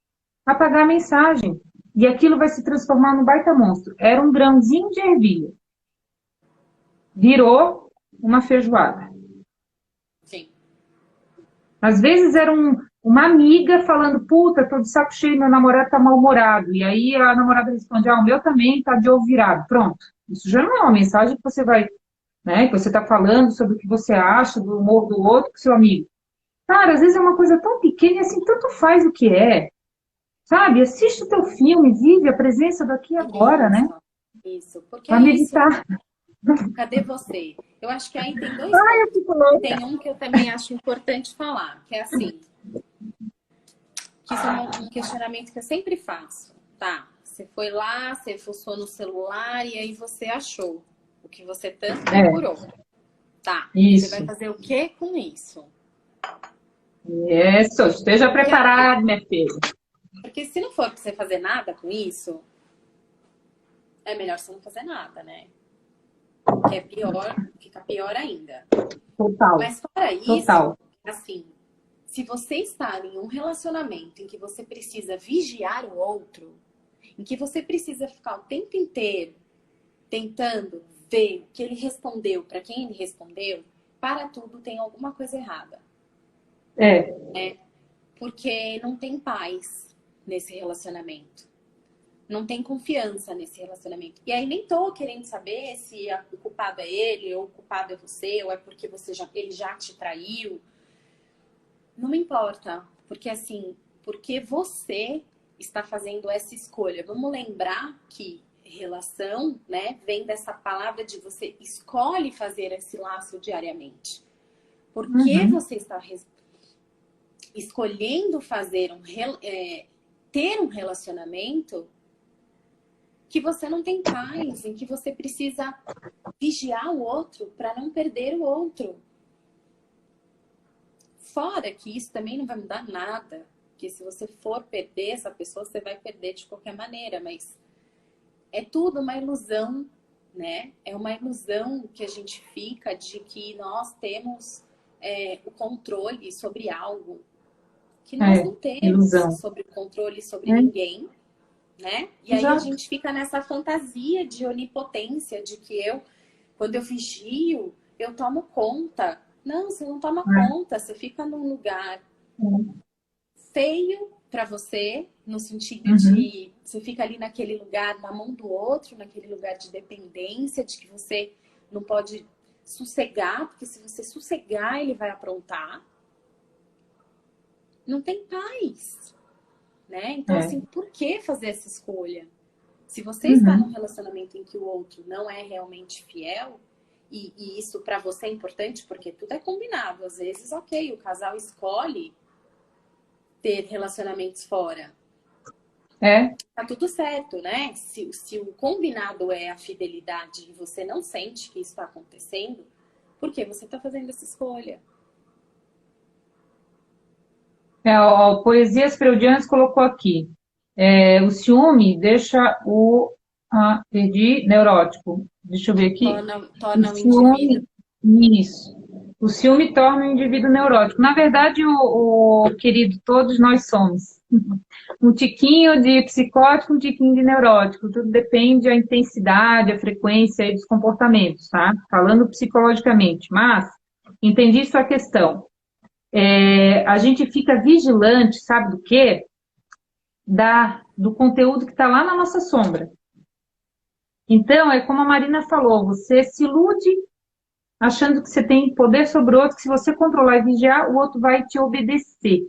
apagar a mensagem. E aquilo vai se transformar num baita monstro. Era um grãozinho de ervilha. Virou uma feijoada. Sim. Às vezes era uma amiga falando, puta, tô de saco cheio, meu namorado tá mal-humorado. E aí a namorada responde, o meu também tá de ovo virado. Pronto. Isso já não é uma mensagem que você vai, né, que você tá falando sobre o que você acha do humor do outro com seu amigo. Cara, às vezes é uma coisa tão pequena e assim, tanto faz o que é. Sabe? Assiste o teu filme, vive a presença daqui e agora, né? Isso. Porque Pra é isso. meditar. Cadê você? Eu acho que aí tem dois Ai, eu pontos. fico louca. Tem um que eu também acho importante falar, que é assim, que isso é um questionamento que eu sempre faço. Tá, você foi lá, você fuçou no celular e aí você achou o que você tanto procurou. Tá, Isso. você vai fazer o que com isso? Isso, esteja preparado, minha filha. Porque se não for pra você fazer nada com isso, é melhor você não fazer nada, né? Que é pior, fica pior ainda. Total. Mas fora isso, Total. assim, se você está em um relacionamento em que você precisa vigiar o outro, em que você precisa ficar o tempo inteiro tentando ver o que ele respondeu, para quem ele respondeu, para tudo tem alguma coisa errada. Porque não tem paz nesse relacionamento. Não tem confiança nesse relacionamento. E aí nem tô querendo saber se o culpado é ele, ou o culpado é você, ou é porque ele já te traiu. Não me importa. Porque assim, porque você está fazendo essa escolha. Vamos lembrar que relação, né, vem dessa palavra de você escolhe fazer esse laço diariamente. Porque você está escolhendo fazer ter um relacionamento que você não tem paz, em que você precisa vigiar o outro para não perder o outro. Fora que isso também não vai mudar nada, porque se você for perder essa pessoa, você vai perder de qualquer maneira, mas é tudo uma ilusão, né? É uma ilusão que a gente fica de que nós temos o controle sobre algo, que nós não temos ilusão. sobre o controle sobre ninguém. Né? E aí Exato. a gente fica nessa fantasia de onipotência, de que quando eu vigio, eu tomo conta. Não, você não toma conta, você fica num lugar feio para você, no sentido Uhum. de você fica ali naquele lugar na mão do outro, naquele lugar de dependência, de que você não pode sossegar, porque se você sossegar, ele vai aprontar. Não tem paz, né? Então, É. assim, por que fazer essa escolha? Se você está num Uhum. relacionamento em que o outro não é realmente fiel, e isso para você é importante, porque tudo é combinado. Às vezes, ok, o casal escolhe ter relacionamentos fora. É. Tá tudo certo, né? Se o combinado é a fidelidade e você não sente que isso está acontecendo, por que você está fazendo essa escolha? O Poesias Freudianas colocou aqui. O ciúme deixa o... Ah, perdi. Neurótico. Deixa eu ver aqui. O Torna o indivíduo. ciúme... Isso. O ciúme torna o indivíduo neurótico. Na verdade, o querido, todos nós somos. Um tiquinho de psicótico, um tiquinho de neurótico. Tudo depende da intensidade, a frequência e dos comportamentos, tá? Falando psicologicamente. Mas, entendi sua questão. A gente fica vigilante, sabe do quê? Do conteúdo que está lá na nossa sombra. Então, é como a Marina falou, você se ilude achando que você tem poder sobre o outro, que se você controlar e vigiar, o outro vai te obedecer.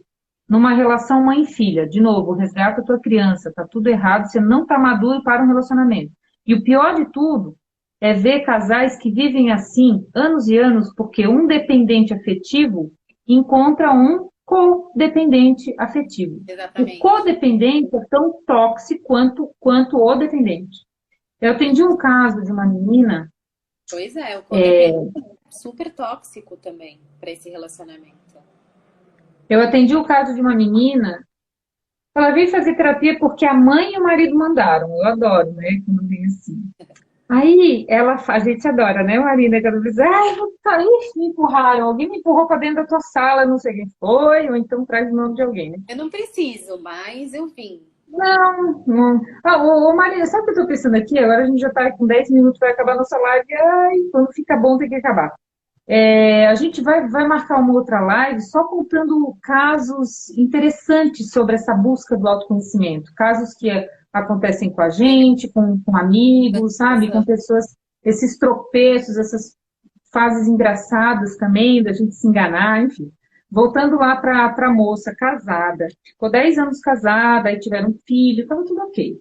Numa relação mãe-filha, de novo, resgata a tua criança, tá tudo errado, você não tá maduro para um relacionamento. E o pior de tudo é ver casais que vivem assim anos e anos, porque um dependente afetivo encontra um codependente afetivo. O Exatamente. codependente é tão tóxico quanto o dependente. Eu atendi um caso de uma menina. Pois é, o codependente é super tóxico também para esse relacionamento. Eu atendi o caso de uma menina. Ela veio fazer terapia porque a mãe e o marido mandaram. Eu adoro, né? Quando vem assim. Aí a gente adora, né, Marina? Quando diz, ai, ixi, me empurraram, alguém me empurrou para dentro da tua sala, não sei quem foi, ou então traz o nome de alguém, né? Eu não preciso, mas eu vim. Não, não. Marina, sabe o que eu tô pensando aqui? Agora a gente já tá com 10 minutos, vai acabar a nossa live. Ai, quando fica bom tem que acabar. A gente vai marcar uma outra live só contando casos interessantes sobre essa busca do autoconhecimento. Casos que acontecem com a Legal. gente, com amigos, sabe? Com pessoas, esses tropeços, essas fases engraçadas também, da gente se enganar, enfim. Voltando lá para a moça casada. Ficou 10 anos casada, aí tiveram um filho, estava tudo ok.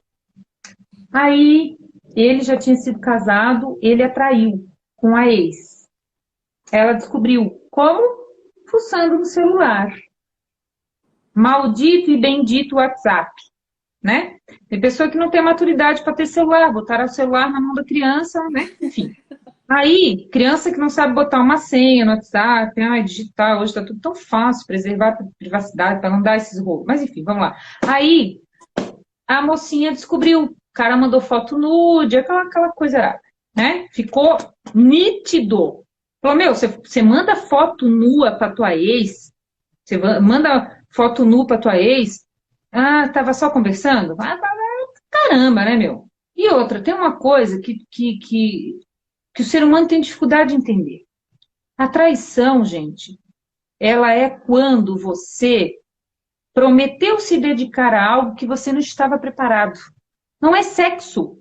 Aí ele já tinha sido casado, ele atraiu com a ex. Ela descobriu como? Fuçando no celular. Maldito e bendito WhatsApp, né? Tem pessoa que não tem maturidade para ter celular, botaram o celular na mão da criança, né? Enfim. Aí, criança que não sabe botar uma senha no WhatsApp, digital, hoje está tudo tão fácil, preservar a privacidade para não dar esses rolos. Mas enfim, vamos lá. Aí, a mocinha descobriu, o cara mandou foto nude, aquela coisa errada, né? Ficou nítido. Falou, meu, você manda foto nua para tua ex, você manda foto nua para tua ex, tava só conversando? Caramba, né, meu? E outra, tem uma coisa que o ser humano tem dificuldade de entender. A traição, gente, ela é quando você prometeu se dedicar a algo que você não estava preparado. Não é sexo,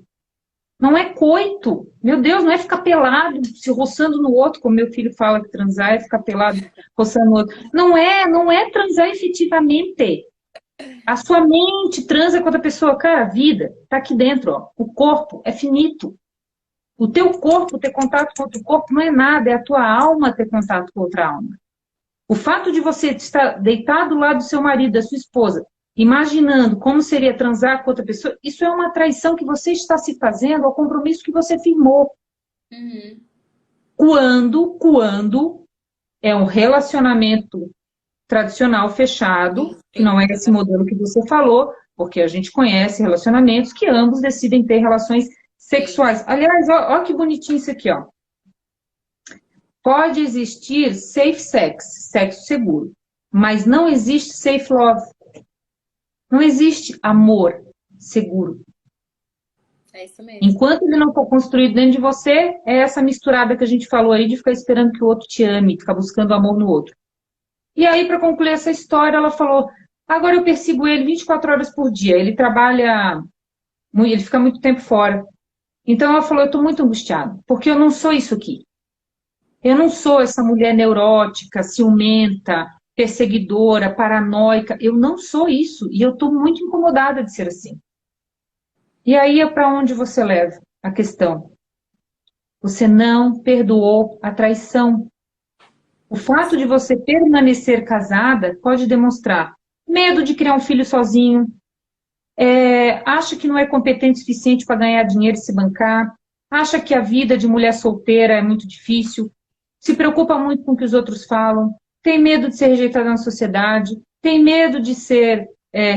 não é coito. Meu Deus, não é ficar pelado, se roçando no outro, como meu filho fala que transar é ficar pelado, roçando no outro. Não é transar efetivamente. A sua mente transa com outra pessoa. Cara, a vida tá aqui dentro, ó. O corpo é finito. O teu corpo ter contato com outro corpo não é nada, é a tua alma ter contato com outra alma. O fato de você estar deitado do lado do seu marido, da sua esposa, imaginando como seria transar com outra pessoa, isso é uma traição que você está se fazendo ao compromisso que você firmou. Uhum. Quando é um relacionamento tradicional fechado, Sim, que não é sim, esse modelo que você falou, porque a gente conhece relacionamentos que ambos decidem ter relações sim. sexuais. Aliás, ó que bonitinho isso aqui, ó. Pode existir safe sex, sexo seguro, mas não existe safe love. Não existe amor seguro. É isso mesmo. Enquanto ele não for construído dentro de você, é essa misturada que a gente falou aí de ficar esperando que o outro te ame, ficar buscando amor no outro. E aí, para concluir essa história, ela falou: agora eu persigo ele 24 horas por dia. Ele trabalha, ele fica muito tempo fora. Então ela falou: eu estou muito angustiada, porque eu não sou isso aqui. Eu não sou essa mulher neurótica, ciumenta, perseguidora, paranoica. Eu não sou isso. E eu estou muito incomodada de ser assim. E aí é para onde você leva a questão? Você não perdoou a traição. O fato de você permanecer casada pode demonstrar medo de criar um filho sozinho, acha que não é competente o suficiente para ganhar dinheiro e se bancar, acha que a vida de mulher solteira é muito difícil, se preocupa muito com o que os outros falam, tem medo de ser rejeitada na sociedade, tem medo de ser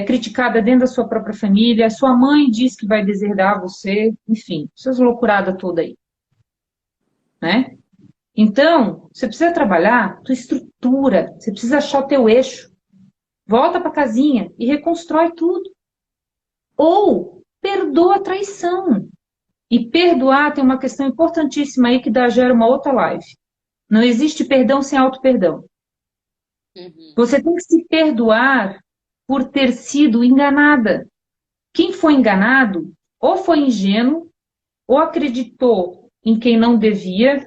criticada dentro da sua própria família, sua mãe diz que vai deserdar você, enfim, essas loucuradas todas aí, né? Então, você precisa trabalhar tua estrutura, você precisa achar o teu eixo, volta para casinha e reconstrói tudo. Ou perdoa a traição. E perdoar tem uma questão importantíssima aí que gera uma outra live. Não existe perdão sem auto-perdão. Uhum. Você tem que se perdoar por ter sido enganada. Quem foi enganado ou foi ingênuo ou acreditou em quem não devia,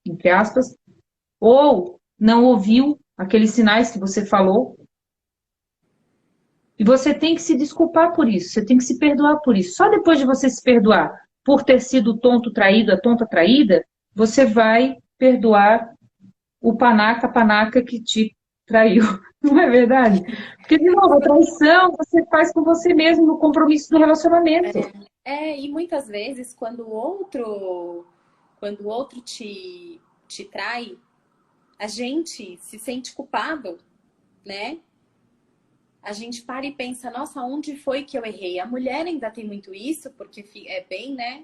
entre aspas, ou não ouviu aqueles sinais que você falou. E você tem que se desculpar por isso, você tem que se perdoar por isso. Só depois de você se perdoar por ter sido o tonto traído, a tonta traída, você vai perdoar o panaca que te traiu. Não é verdade? Porque, de novo, a traição você faz com você mesmo no compromisso do relacionamento. E muitas vezes quando o outro te trai, a gente se sente culpado, né? A gente para e pensa, nossa, onde foi que eu errei? A mulher ainda tem muito isso, porque é bem, né?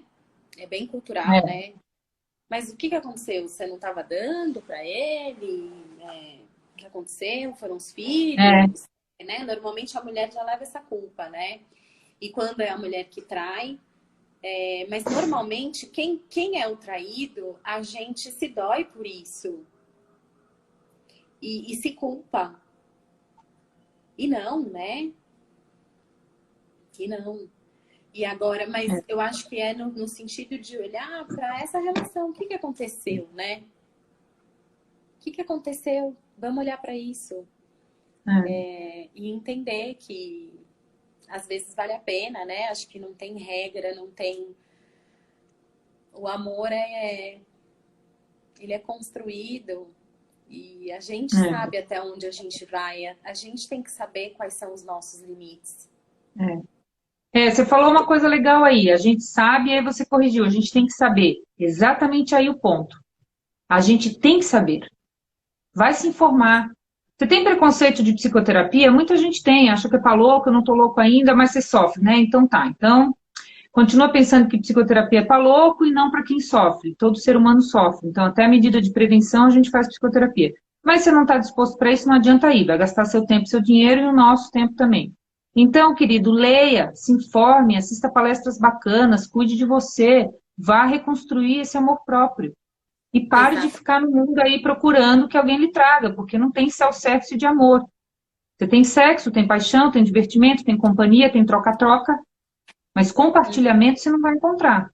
É bem cultural, É, né? Mas o que que aconteceu? Você não estava dando para ele? O que aconteceu? Foram os é, filhos? Né? Normalmente a mulher já leva essa culpa, né? E quando é a mulher que trai, mas normalmente quem é o traído, a gente se dói por isso e se culpa. E não, né? E não. E agora, mas eu acho que é no sentido de olhar para essa relação. O que que aconteceu, né? O que que aconteceu? Vamos olhar para isso. é, E entender que às vezes vale a pena, né? Acho que não tem regra, não tem. O amor ele é construído e a gente é, sabe até onde a gente vai. A gente tem que saber quais são os nossos limites. Você falou uma coisa legal aí. A gente sabe, e aí você corrigiu. A gente tem que saber. Exatamente aí o ponto. A gente tem que saber. Vai se informar. Você tem preconceito de psicoterapia? Muita gente tem, acha que tá louco, eu não tô louco ainda, mas você sofre, né? Então tá. Então, continua pensando que psicoterapia é para louco e não para quem sofre. Todo ser humano sofre. Então, até a medida de prevenção, a gente faz psicoterapia. Mas se você não está disposto para isso, não adianta ir. Vai gastar seu tempo, seu dinheiro e o nosso tempo também. Então, querido, leia, se informe, assista palestras bacanas, cuide de você, vá reconstruir esse amor próprio. E pare de Exato. ficar no mundo aí procurando que alguém lhe traga, porque não tem sexo de amor. Você tem sexo, tem paixão, tem divertimento, tem companhia, tem troca-troca, mas compartilhamento você não vai encontrar,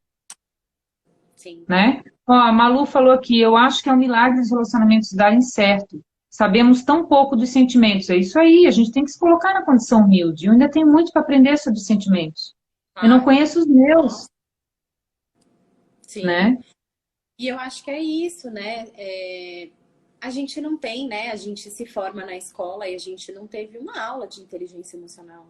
Sim. né? Ó, a Malu falou aqui, eu acho que é um milagre os relacionamentos darem certo. Sabemos tão pouco dos sentimentos. É isso aí, a gente tem que se colocar na condição humilde. Eu ainda tenho muito para aprender sobre sentimentos. Eu não Ai, conheço os meus, sim. né? E eu acho que é isso, né? A gente não tem, né? A gente se forma na escola e a gente não teve uma aula de inteligência emocional.